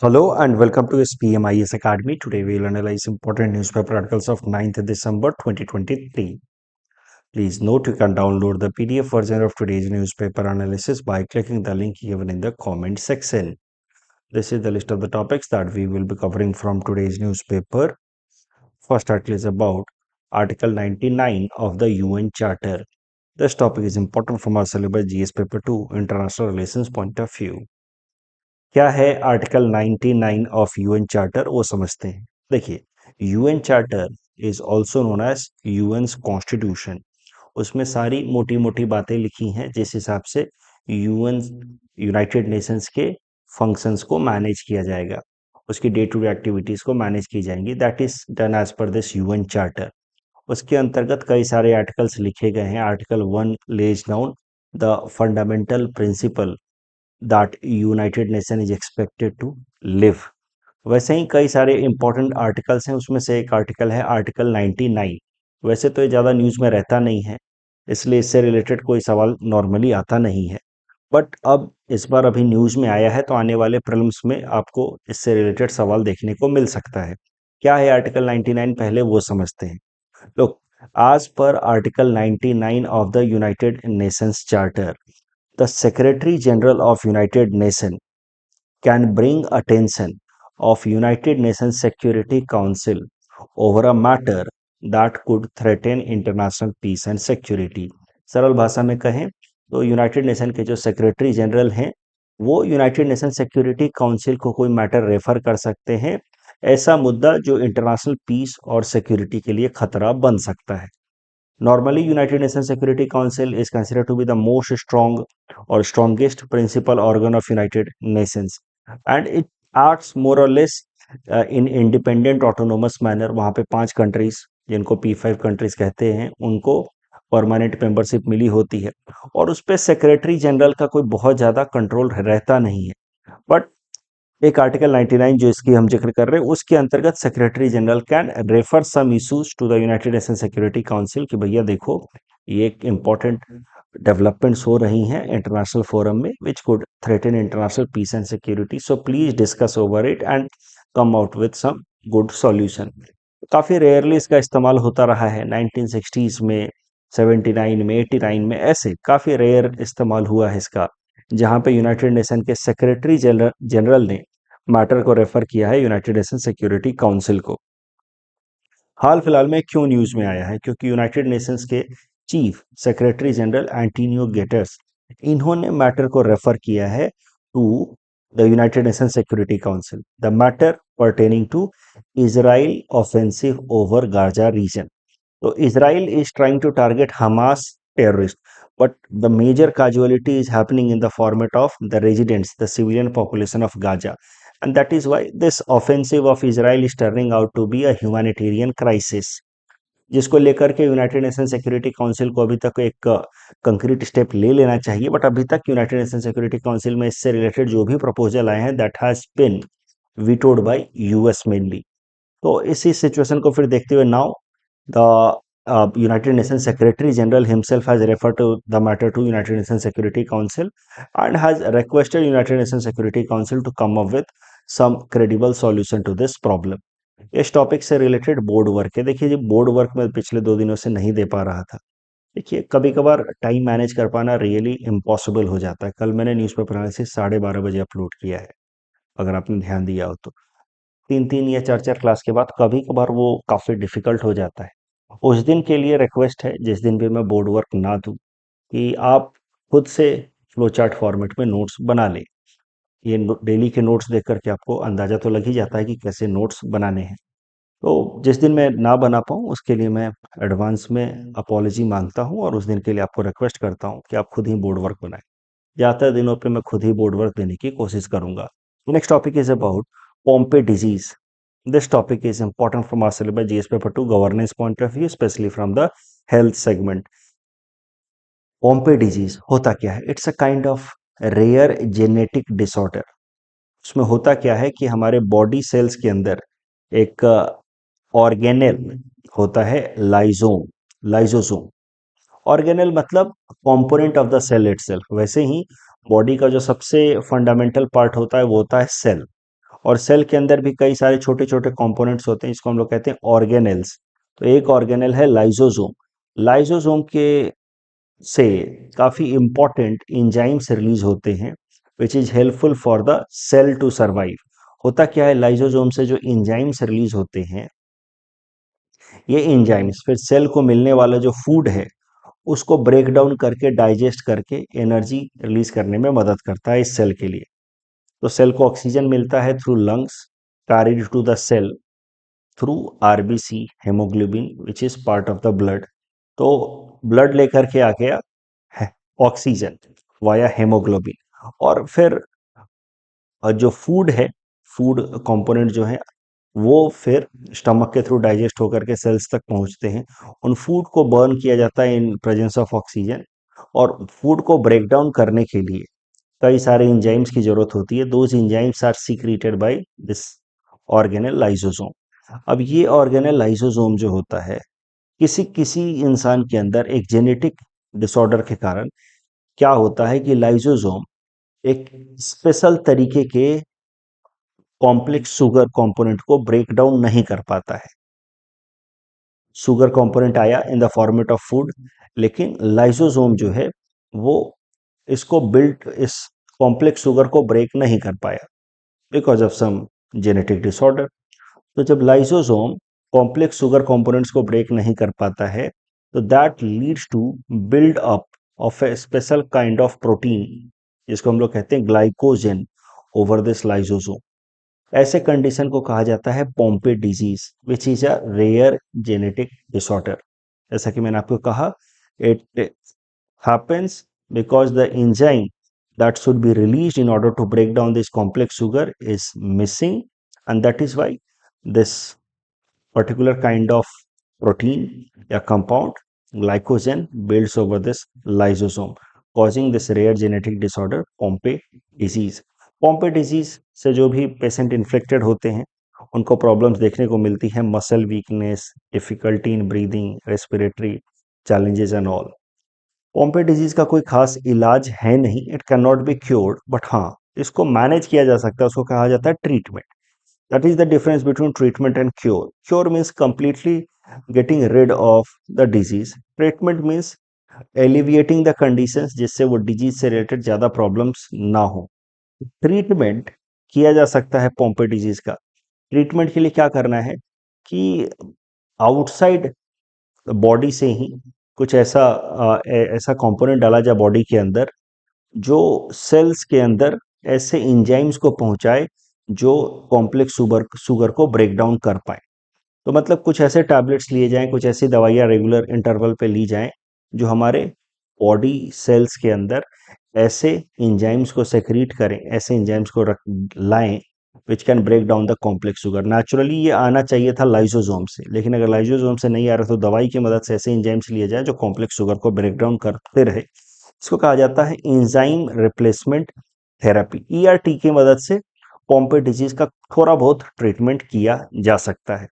Hello and welcome to SPMIS Academy. Today we will analyze important newspaper articles of 9th December 2023. Please note you can download the PDF version of today's newspaper analysis by clicking the link given in the comment section. This is the list of the topics that we will be covering from today's newspaper. First article is about Article 99 of the UN Charter. This topic is important from our syllabus GS paper 2 international relations point of view. क्या है article 99 of UN charter वो समझते हैं। देखिए, UN charter is also known as UN's constitution. उसमें सारी मोटी मोटी बातें लिखी हैं जिस हिसाब से यूएन यूनाइटेड नेशंस के फंक्शंस को मैनेज किया जाएगा, उसकी डे टू डे एक्टिविटीज को मैनेज की जाएंगी। That is done as per this UN charter. उसके अंतर्गत कई सारे आर्टिकल्स लिखे गए हैं। Article 1 lays down the fundamental principle that United Nation is expected to live. वैसे ही कई सारे इंपॉर्टेंट आर्टिकल्स हैं, उसमें से एक आर्टिकल है आर्टिकल 99। वैसे तो ये ज़्यादा न्यूज़ में रहता नहीं है, इसलिए इससे रिलेटेड कोई सवाल नॉर्मली आता नहीं है, बट अब इस बार अभी न्यूज़ में आया है तो आने वाले प्रीलिम्स में आपको इससे रिलेटेड सवाल देखने को मिल सकता है। क्या है आर्टिकल 99 पहले वो समझते हैं। लोग, आज पर article 99 of the United Nations Charter, the Secretary General of United Nations can bring attention of United Nations Security Council over a matter that could threaten international peace and security। सरल भाषा में कहें तो यूनाइटेड नेशन के जो secretary general हैं वो United Nation security council को कोई मैटर रेफर कर सकते हैं, ऐसा मुद्दा जो इंटरनेशनल पीस और सिक्योरिटी के लिए खतरा बन सकता है। Normally, United Nations Security Council is considered to be the most strong or strongest principal organ of United Nations, and it acts more or less in independent autonomous manner। वहाँ पे 5 countries जिनको P5 countries कहते हैं उनको permanent membership मिली होती है और उस पर सेक्रेटरी जनरल का कोई बहुत ज़्यादा कंट्रोल रहता नहीं है। बट एक आर्टिकल 99 जो इसकी हम जिक्र कर रहे हैं उसके अंतर्गत secretary general can refer some issues to the United Nation security council कि भैया देखो ये एक इम्पोर्टेंट डेवलपमेंट्स हो रही हैं इंटरनेशनल फोरम में which could threaten international peace and security, so please discuss over it and come out with some good solution. काफ़ी रेयरली इसका इस्तेमाल होता रहा है। 1960s में, 79 में, 89 में, ऐसे काफ़ी रेयर इस्तेमाल हुआ है इसका, जहाँ पे यूनाइटेड नेशन के सेक्रेटरी जनरल ने मैटर को रेफर किया है यूनाइटेड नेशन सिक्योरिटी काउंसिल को। हाल फिलहाल में क्यों न्यूज़ में आया है, क्योंकि यूनाइटेड नेशंस के chief secretary general Antonio Guterres, इन्होंने मैटर को रेफर किया है to the United Nation security council, the matter pertaining to Israel offensive over Gaza region। So Israel is trying to target Hamas terrorists, but the major casualty is happening in the format of the residents, the civilian population of Gaza, and that is why this offensive of Israel is turning out to be a humanitarian crisis, जिसको लेकर के United Nation security council को अभी तक एक concrete step ले लेना चाहिए, बट अभी तक यूनाइटेड नेशन सिक्योरिटी काउंसिल में इससे रिलेटेड जो भी प्रपोजल आए हैं that has been vetoed by US mainly. तो इसी सिचुएशन को फिर देखते हुए now the United Nation secretary general himself has refer to the matter to United Nation security council and has requested United Nation security council to come up with some credible solution to this problem. इस topic से related board work है। देखिए, जी board work में पिछले 2 दिनों से नहीं दे पा रहा था। देखिए, कभी कभार टाइम मैनेज कर पाना रियली इम्पॉसिबल हो जाता है। कल मैंने न्यूज़पेपर एनालिसिस 12:30 बजे अपलोड किया है, अगर आपने ध्यान दिया हो तो। 3-3 या 4-4 क्लास के बाद कभी कभार वो काफ़ी डिफिकल्ट हो जाता है। उस दिन के लिए रिक्वेस्ट है, जिस दिन भी मैं बोर्ड वर्क ना दूँ, कि आप खुद से फ्लो चार्ट फॉर्मेट में नोट्स बना लें। ये डेली के नोट्स देख करके आपको अंदाज़ा तो लग ही जाता है कि कैसे नोट्स बनाने हैं। तो जिस दिन मैं ना बना पाऊँ उसके लिए मैं एडवांस में अपॉलजी मांगता हूँ और उस दिन के लिए आपको रिक्वेस्ट करता हूँ कि आप खुद ही बोर्ड वर्क बनाएं। ज़्यादातर दिनों पे मैं खुद ही बोर्ड वर्क देने की कोशिश करूंगा। Next topic is about Pompe disease. This topic is important from our syllabus GS paper 2 governance point of view, specially from the health segment. Pompe disease होता क्या है? It's a kind of rare genetic disorder. उसमें होता क्या है कि हमारे body cells के अंदर एक ऑर्गेनेल होता है, लाइजोम, लाइजोसोम। ऑर्गेनेल मतलब component of the cell itself. वैसे ही बॉडी का जो सबसे फंडामेंटल पार्ट होता है वो होता है सेल, और सेल के अंदर भी कई सारे छोटे छोटे कंपोनेंट्स होते हैं, इसको हम लोग कहते हैं ऑर्गेनेल्स। तो एक ऑर्गेनेल है लाइसोसोम। लाइसोसोम के से काफी इंपॉर्टेंट इंजाइम्स रिलीज होते हैं which is helpful for the cell to survive. होता क्या है, लाइसोसोम से जो इंजाइम्स रिलीज होते हैं, ये एंजाइम्स फिर सेल को मिलने वाला जो फूड है उसको ब्रेक डाउन करके डाइजेस्ट करके एनर्जी रिलीज करने में मदद करता है इस सेल के लिए। तो सेल को ऑक्सीजन मिलता है through lungs, carried to the cell through RBC haemoglobin which is part of the blood. तो ब्लड लेकर के आ गया है ऑक्सीजन वाया हेमोग्लोबिन, और फिर जो फूड है, फूड कंपोनेंट जो है वो फिर स्टमक के थ्रू डाइजेस्ट होकर के सेल्स तक पहुंचते हैं। उन फूड को बर्न किया जाता है इन प्रेजेंस ऑफ ऑक्सीजन, और फूड को ब्रेक डाउन करने के लिए कई सारे एंजाइम्स की जरूरत होती है। Those enzymes are secreted by this organelle lysosome. अब ये ऑर्गेनेल लाइसोसोम जो होता है, किसी किसी इंसान के अंदर एक जेनेटिक डिसऑर्डर के कारण क्या होता है कि लाइसोसोम एक स्पेशल तरीके के कॉम्प्लेक्स शुगर कंपोनेंट को ब्रेक डाउन नहीं कर पाता है। शुगर कंपोनेंट आया in the format of food, लेकिन लाइसोसोम जो है वो इसको बिल्ट इस कॉम्प्लेक्स शुगर को ब्रेक नहीं कर पाया because of some genetic disorder. तो जब लाइसोसोम कॉम्प्लेक्स शुगर कंपोनेंट्स को ब्रेक नहीं कर पाता है, तो that leads to build up of a special kind of protein जिसको हम लोग कहते हैं ग्लाइकोजन ओवर दिस लाइसोसोम। ऐसे कंडीशन को कहा जाता है Pompe disease which is a rare genetic disorder. जैसा कि मैंने आपको कहा, it happens because the enzyme that should be released in order to break down this complex sugar is missing, and that is why this particular kind of protein या compound glycogen builds over this lysosome, causing this rare genetic disorder Pompe disease. Pompe disease से जो भी patient infected होते हैं उनको problems देखने को मिलती है, muscle weakness, difficulty in breathing, respiratory challenges and all. पॉम्पे disease का कोई खास इलाज है नहीं, it can not be cured, but हाँ इसको मैनेज किया जा सकता है, उसको कहा जाता है treatment. That is the difference between treatment and cure. Cure means completely getting rid of the disease, treatment means alleviating the conditions जिससे वो डिजीज से रिलेटेड ज्यादा प्रॉब्लम्स ना हो। ट्रीटमेंट किया जा सकता है पॉम्पे डिजीज का। ट्रीटमेंट के लिए क्या करना है कि आउटसाइड बॉडी से ही कुछ ऐसा ऐसा कंपोनेंट डाला जाए बॉडी के अंदर जो सेल्स के अंदर ऐसे इंजाइम्स को पहुंचाए जो कॉम्प्लेक्स शुगर शुगर को ब्रेक डाउन कर पाए। तो मतलब कुछ ऐसे टैबलेट्स लिए जाएं, कुछ ऐसी दवाइयाँ रेगुलर इंटरवल पे ली जाएं जो हमारे बॉडी सेल्स के अंदर ऐसे इंजाइम्स को सेक्रीट करें, ऐसे इंजाइम्स को रख लाएं which can break down the complex sugar. Naturally ये आना चाहिए था लाइसोसोम से, लेकिन अगर लाइसोसोम से नहीं आ रहा तो दवाई की मदद से ऐसे इंजाइम्स लिए जाए जो कॉम्प्लेक्स शुगर को ब्रेक डाउन करते रहे। इसको कहा जाता है इंजाइम रिप्लेसमेंट थेरेपी। ईआरटी की मदद से पॉम्पे डिजीज का थोड़ा बहुत ट्रीटमेंट किया जा सकता है।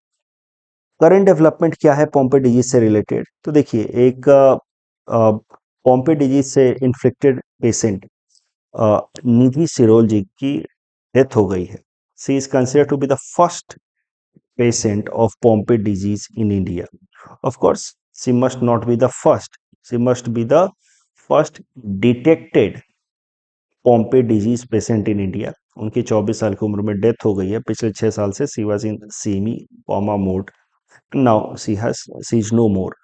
करंट डेवलपमेंट क्या है पॉम्पे डिजीज से रिलेटेड, तो देखिए एक पॉम्पे डिजीज से इन्फेक्टेड पेशेंट निधि सिरोल जी की डेथ हो गई है। She is consider to be the first patient of Pompe disease in India. Of course, she must not be the first. She must be the first detected Pompe disease patient in India. उनकी 24 साल की उम्र में death हो गई है। पिछले 6 साल से she was in semi coma mode, now she is no more.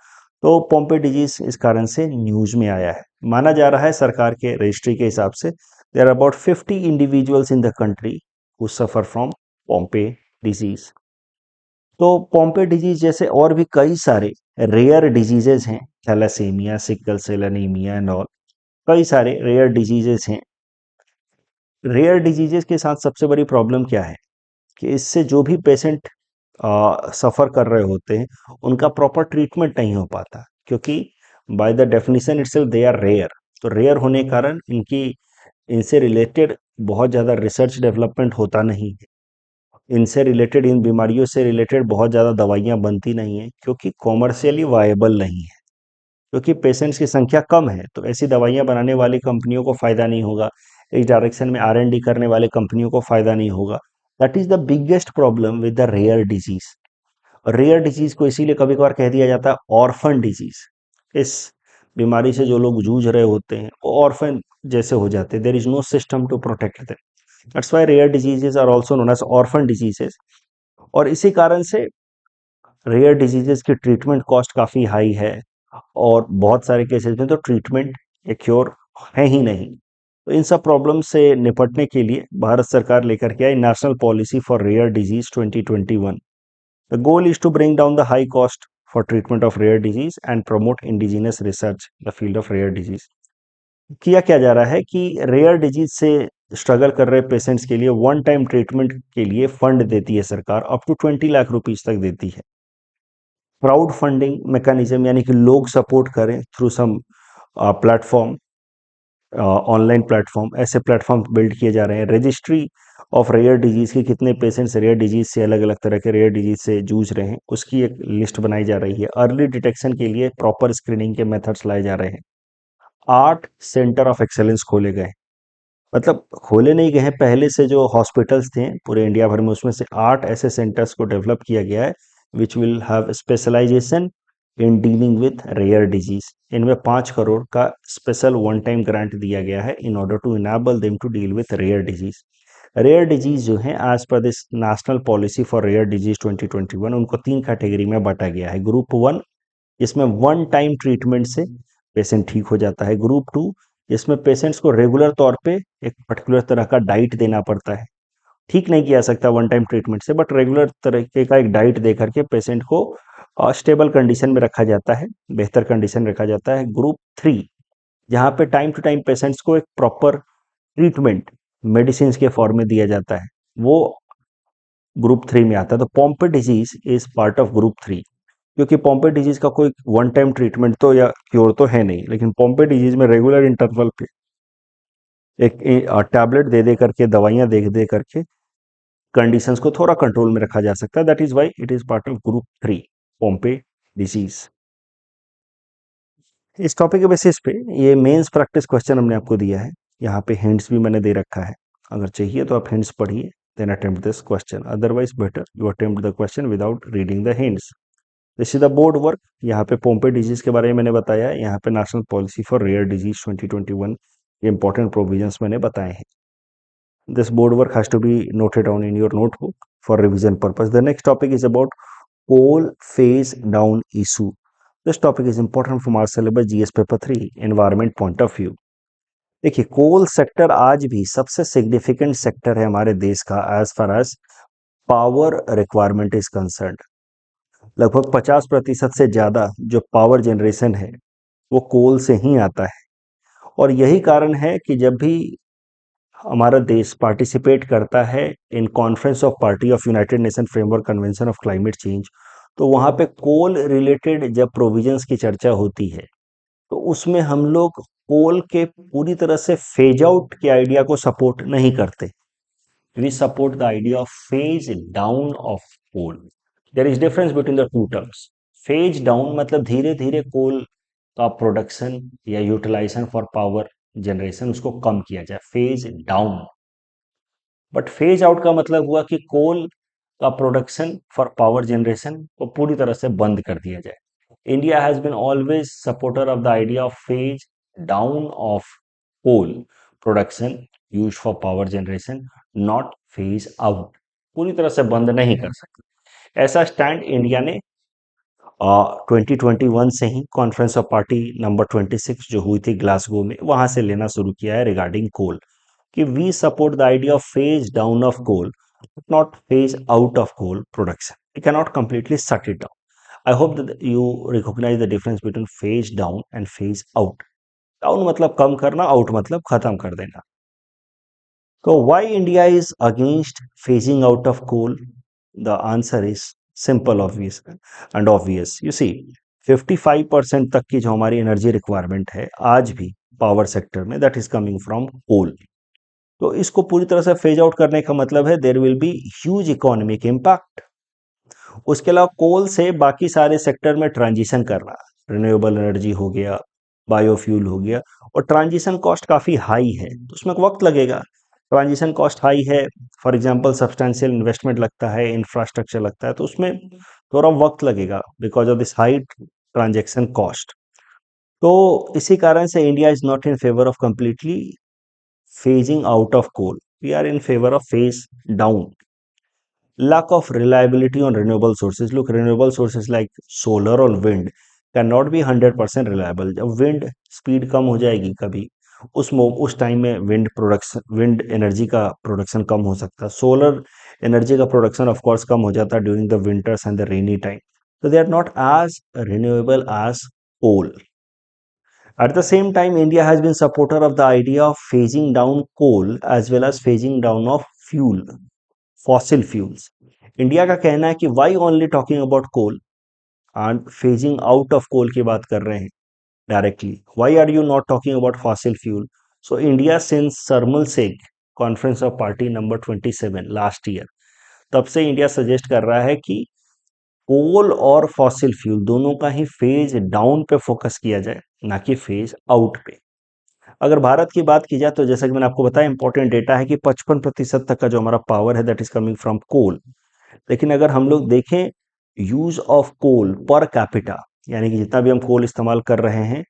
तो पोम्पे डिजीज इस कारण से न्यूज में आया है। माना जा रहा है सरकार के रजिस्ट्री के हिसाब से there are about 50 individuals in the country who suffer from Pompe disease. तो पोम्पे डिजीज जैसे और भी कई सारे रेयर डिजीजेज हैं, thalassaemia, sickle cell anaemia and all, कई सारे रेयर डिजीजेज हैं। रेयर डिजीजेस के साथ सबसे बड़ी प्रॉब्लम क्या है कि इससे जो भी पेशेंट सफ़र कर रहे होते हैं उनका प्रॉपर ट्रीटमेंट नहीं हो पाता, क्योंकि by the definition itself they are rare. तो रेयर होने के कारण इनकी इनसे रिलेटेड बहुत ज़्यादा रिसर्च डेवलपमेंट होता नहीं है, इनसे रिलेटेड इन बीमारियों से रिलेटेड बहुत ज़्यादा दवाइयाँ बनती नहीं हैं, क्योंकि कॉमर्शियली वायबल नहीं है। क्योंकि पेशेंट्स की संख्या कम है तो ऐसी दवाइयाँ बनाने वाली कंपनियों को फ़ायदा नहीं होगा, इस डायरेक्शन में आर एन डी करने वाले कंपनियों को फ़ायदा नहीं होगा। That is the biggest problem with the rare disease. Rare disease को इसीलिए कभी कभार कह दिया जाता है ऑर्फन डिजीज। इस बीमारी से जो लोग जूझ रहे होते हैं वो ऑर्फन जैसे हो जाते हैं, there is no system to protect them. That's why rare diseases are also known as orphan diseases. और इसी कारण से रेयर डिजीजेस की ट्रीटमेंट कॉस्ट काफ़ी हाई है, और बहुत सारे केसेस में तो ट्रीटमेंट या क्योर है ही नहीं। तो इन सब प्रॉब्लम से निपटने के लिए भारत सरकार लेकर के आई national policy for rare disease 2021। The goal is to bring down the high cost for treatment of rare disease and promote indigenous research the field of rare disease. किया क्या जा रहा है कि रेयर डिजीज से स्ट्रगल कर रहे patients के लिए वन टाइम ट्रीटमेंट के लिए फंड देती है सरकार, अप टू 20 लाख रुपीज तक देती है। क्राउड फंडिंग मैकेनिज्म, यानी कि लोग सपोर्ट करें through some platform, online platform, ऐसे प्लेटफॉर्म बिल्ड किए जा रहे हैं। रजिस्ट्री ऑफ रेयर डिजीज की कितने पेशेंट्स रेयर डिजीज से, अलग अलग तरह के रेयर डिजीज से जूझ रहे हैं, उसकी एक लिस्ट बनाई जा रही है। अर्ली डिटेक्शन के लिए प्रॉपर स्क्रीनिंग के मेथड्स लाए जा रहे हैं। 8 सेंटर ऑफ एक्सेलेंस खोले गए, मतलब खोले नहीं गए हैं, पहले से जो हॉस्पिटल्स थे पूरे इंडिया भर में, उसमें से 8 ऐसे सेंटर्स को डेवलप किया गया है which will have specialisation in dealing with rare disease. इनमें 5 करोड़ का स्पेशल वन टाइम ग्रांट दिया गया है in order to enable them to deal with rare disease. Rare disease जो है as per this national policy for rare disease 2021, उनको 3 category में बांटा गया है। ग्रुप 1, जिसमें वन टाइम ट्रीटमेंट से पेशेंट ठीक हो जाता है। ग्रुप 2, जिसमें पेशेंट्स को रेगुलर तौर पे एक पर्टिकुलर तरह का डाइट देना पड़ता है। ठीक नहीं किया सकता वन टाइम ट्रीटमेंट से, बट रेगुलर तरीके का एक डाइट दे करके पेशेंट को स्टेबल कंडीशन में रखा जाता है, बेहतर कंडीशन में रखा जाता है। ग्रुप 3, जहाँ पे टाइम टू टाइम पेशेंट्स को एक प्रॉपर ट्रीटमेंट मेडिसिन के फॉर्म में दिया जाता है, वो ग्रुप 3 में आता है। तो Pompe disease is part of group 3, क्योंकि पॉम्पे डिजीज का कोई वन टाइम ट्रीटमेंट तो या क्योर तो है नहीं, लेकिन पॉम्पे डिजीज में रेगुलर इंटरवल पे एक टैबलेट दे दे करके, दवाइयां दे दे करके कंडीशंस को थोड़ा कंट्रोल में रखा जा सकता है। That is why it is part of group 3, पॉम्पे disease. इस टॉपिक के बेसिस पे ये मेंस प्रैक्टिस क्वेश्चन हमने आपको दिया है, यहाँ पे हिंट्स भी मैंने दे रखा है। अगर चाहिए तो आप हिंट्स पढ़िए, then attempt this question, otherwise better you attempt the question without reading the hints. This is the board work. यहाँ पे पोम्पे डिजीज के बारे में मैंने बताया है, यहाँ पे national policy for rare disease 2021 के इंपॉर्टेंट प्रोविजंस मैंने बताए हैं। This board work has to be noted down in your notebook for revision purpose. The next topic is about coal phase down issue. This topic is important from our syllabus GS paper 3 environment point of view. देखिए, coal sector आज भी सबसे significant sector है हमारे देश का as far as power requirement is concern. लगभग 50% से ज्यादा जो पावर जनरेशन है वो कोल से ही आता है। और यही कारण है कि जब भी हमारा देश पार्टिसिपेट करता है in conference of party of United nation framework convention of climate change, तो वहाँ पे कोल रिलेटेड जब प्रोविजंस की चर्चा होती है, तो उसमें हम लोग कोल के पूरी तरह से फेज आउट के आइडिया को सपोर्ट नहीं करते। We support the idea of phase down of coal. There is difference between the two terms. Phase down मतलब धीरे धीरे कोल का प्रोडक्शन या यूटिलाइजेशन फॉर पावर जनरेशन उसको कम किया जाए, phase down. But phase out का मतलब हुआ कि कोल का प्रोडक्शन फॉर पावर जनरेशन को पूरी तरह से बंद कर दिया जाए। India has been always supporter of the idea of phase down of coal production use for power generation, not phase out. पूरी तरह से बंद नहीं कर सकते, ऐसा स्टैंड इंडिया ने 2021 से ही कॉन्फ्रेंस ऑफ पार्टी नंबर 26 जो हुई थी ग्लासगो में, वहां से लेना शुरू किया है रिगार्डिंग कोल, कि we support the idea of phase down of coal, not phase out of coal production. We cannot completely shut it down. I hope that you recognize the difference between phase down and phase out. Down मतलब कम करना, out मतलब खत्म कर देना। So why India is against phasing out of coal? The answer is simple, obvious and obvious. You see, 55% तक की जो हमारी एनर्जी रिक्वायरमेंट है आज भी पावर सेक्टर में, that is coming from coal. तो इसको पूरी तरह से फेज आउट करने का मतलब है there will be huge economic impact. उसके अलावा कोल से बाकी सारे सेक्टर में ट्रांजिशन करना, रिन्यूएबल एनर्जी हो गया, बायोफ्यूल हो गया, और ट्रांजिशन कॉस्ट काफ़ी हाई है, तो उसमें वक्त लगेगा। ट्रांजिशन कॉस्ट हाई है, फॉर एग्जांपल सब्सटेंशियल इन्वेस्टमेंट लगता है, इंफ्रास्ट्रक्चर लगता है, तो उसमें थोड़ा वक्त लगेगा because of this high transaction cost. तो इसी कारण से India is not in favour of completely phasing out of coal. We are in favor of phase down. Lack of reliability on renewable sources. Look, renewable sources like solar or wind cannot be 100% reliable. जब wind speed कम हो जाएगी कभी, उस time में wind energy का production कम हो सकता है, सोलर एनर्जी का प्रोडक्शन ऑफ कोर्स कम हो जाता है during the winters and the rainy time, so they are not as renewable as coal. At the same time, India has been supporter of the idea of phasing down coal as well as phasing down of fossil fuels. India का कहना है कि why only talking about coal and phasing out of coal की बात कर रहे हैं directly. Why are you not talking about fossil fuel? So India since Sarmal Sheikh Conference of Party number 27 last year, तब से इंडिया सजेस्ट कर रहा है कि कोल और फॉसिल फ्यूल दोनों का ही फेज डाउन पे फोकस किया जाए, ना कि फेज आउट पे। अगर भारत की बात की जाए तो जैसा कि मैंने आपको बताया, इंपॉर्टेंट डेटा है कि 55% तक का जो हमारा पावर है that is coming from coal. लेकिन अगर हम लोग देखें use of coal per capita, यानी कि जितना भी हम कोल इस्तेमाल कर रहे हैं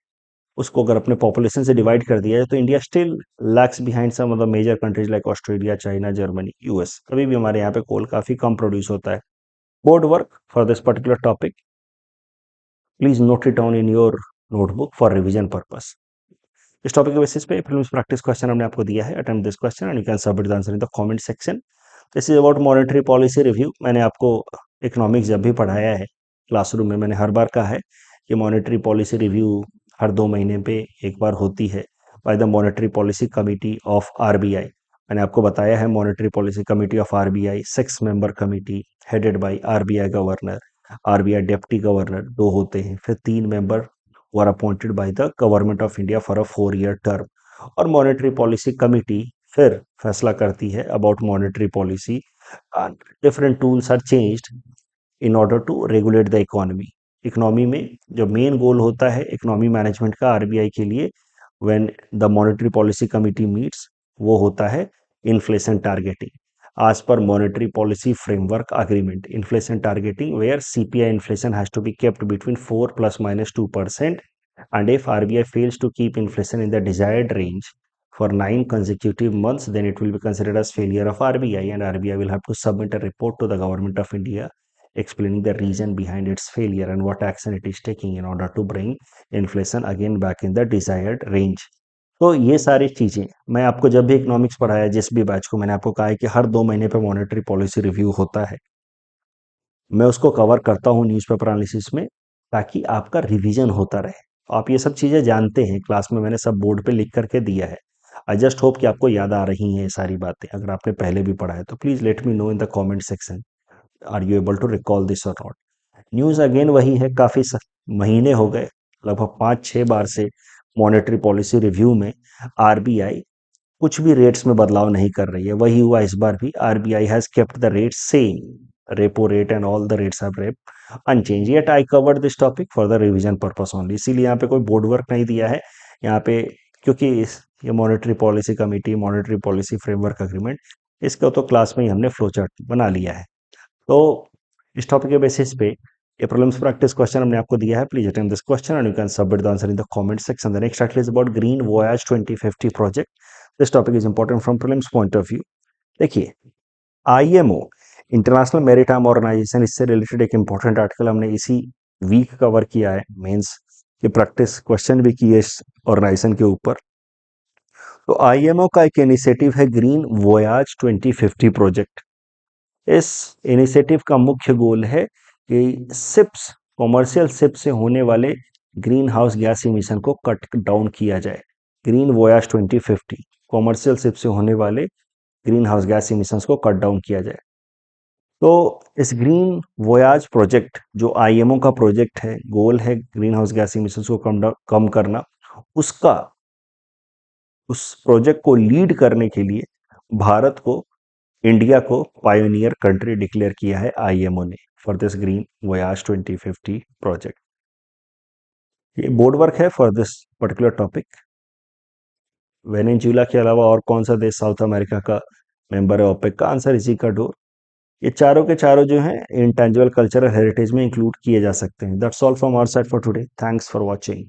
उसको अगर अपने पॉपुलेशन से डिवाइड कर दिया जाए तो India still lacks behind some of the major countries like Australia, China, Germany, US. अभी भी हमारे यहाँ पे कोल काफी कम प्रोड्यूस होता है। Board work for this particular topic, please note it down in your notebook for revision purpose. इस topic के बेसिस पे फिल्म्स प्रैक्टिस क्वेश्चन हमने आपको दिया है, attempt this question and you can submit the answer in the comment section. This is about monetary policy review. मैंने आपको economics जब भी पढ़ाया है क्लासरूम में, मैंने हर बार कहा है कि मॉनेटरी पॉलिसी रिव्यू हर 2 महीने पे एक बार होती है by the monetary policy committee of RBI. मैंने आपको बताया है monetary policy committee of RBI 6 member committee headed by RBI governor, RBI deputy governor 2 होते हैं, फिर 3 member were appointed by the government of India for a 4-year term। और monetary policy committee फिर फैसला करती है about monetary policy. Different tools are changed in order to regulate the economy. Economy में जो मेन गोल होता है economy management का आरबीआई के लिए, when the monetary policy committee meets, वो होता है inflation targeting as per monetary policy framework agreement, inflation targeting where CPI inflation has to be kept between 4 plus minus 2%, and if RBI fails to keep inflation in the desired range for 9 consecutive months, then it will be considered as failure of RBI, and RBI will have to submit a report to the government of India explaining the reason behind its failure and what action it is taking in order to bring inflation again back in the desired range। तो ये सारी चीजें मैं आपको जब भी economics पढ़ाया जिस भी बैच को, मैंने आपको कहा है कि हर 2 महीने पे मॉनेटरी पॉलिसी रिव्यू होता है। मैं उसको कवर करता हूँ न्यूज़पेपर एनालिसिस में ताकि आपका रिवीजन होता रहे। आप ये सब चीजें जानते हैं, क्लास में मैंने सब बोर्ड पे लिख करके दिया है। आई जस्ट होप कि आपको याद आ रही हैं ये सारी बातें। अगर आपने पहले भी पढ़ा है तो please let me know in the comment section, are you able to recall this और नॉट। न्यूज़ अगेन वही है, काफी महीने हो गए, लगभग 5-6 बार से मॉनेटरी पॉलिसी रिव्यू में आरबीआई कुछ भी रेट्स में बदलाव नहीं कर रही है। वही हुआ इस बार भी, RBI has kept the rate same, repo rate and all the rates have rep unchanged. Yet I covered this topic for the revision purpose only, इसीलिए यहाँ पे कोई बोर्ड वर्क नहीं दिया है यहाँ पे, क्योंकि ये monetary policy committee, monetary policy framework agreement, इसका तो क्लास में ही हमने फ्लो चार्ट बना लिया है। तो इस टॉपिक के बेसिस पे ये प्रॉब्लम्स प्रैक्टिस क्वेश्चन हमने आपको दिया है। Please attempt this question and you can submit the answer in the comment section. The next article is about green voyage 2050 project. This topic is important from prelims point of view. देखिए, IMO international maritime organisation, इससे related एक important article हमने इसी week cover किया है, mains की practice question भी किए इस ऑर्गेनाइजेशन के ऊपर। तो आईएमओ का एक इनिशिएटिव है ग्रीन वॉयाज 2050 प्रोजेक्ट। इस इनिशिएटिव का मुख्य गोल है कि शिप्स, कॉमर्शियल शिप से होने वाले ग्रीन हाउस गैस इमिशन को कट डाउन किया जाए। ग्रीन वॉयाज 2050, कॉमर्शियल शिप से होने वाले ग्रीन हाउस गैस इमिशंस को कट डाउन किया जाए। तो इस ग्रीन वॉयाज प्रोजेक्ट जो आईएमओ का प्रोजेक्ट है, गोल है ग्रीन हाउस गैस इमिशंस को कम करना। उसका, उस प्रोजेक्ट को लीड करने के लिए भारत को, इंडिया को पायोनियर कंट्री डिक्लेयर किया है आईएमओ ने for this green voyage 2050 project. ये बोर्ड वर्क है for this particular topic. Venezuela के अलावा और कौन सा देश साउथ अमेरिका का मेंबर है ओपेक का आंसर इसी का डोर। ये चारों के चारों जो हैं इंटेंजिबल कल्चरल हेरिटेज में इंक्लूड किए जा सकते हैं। That's all from our side for today. Thanks for watching.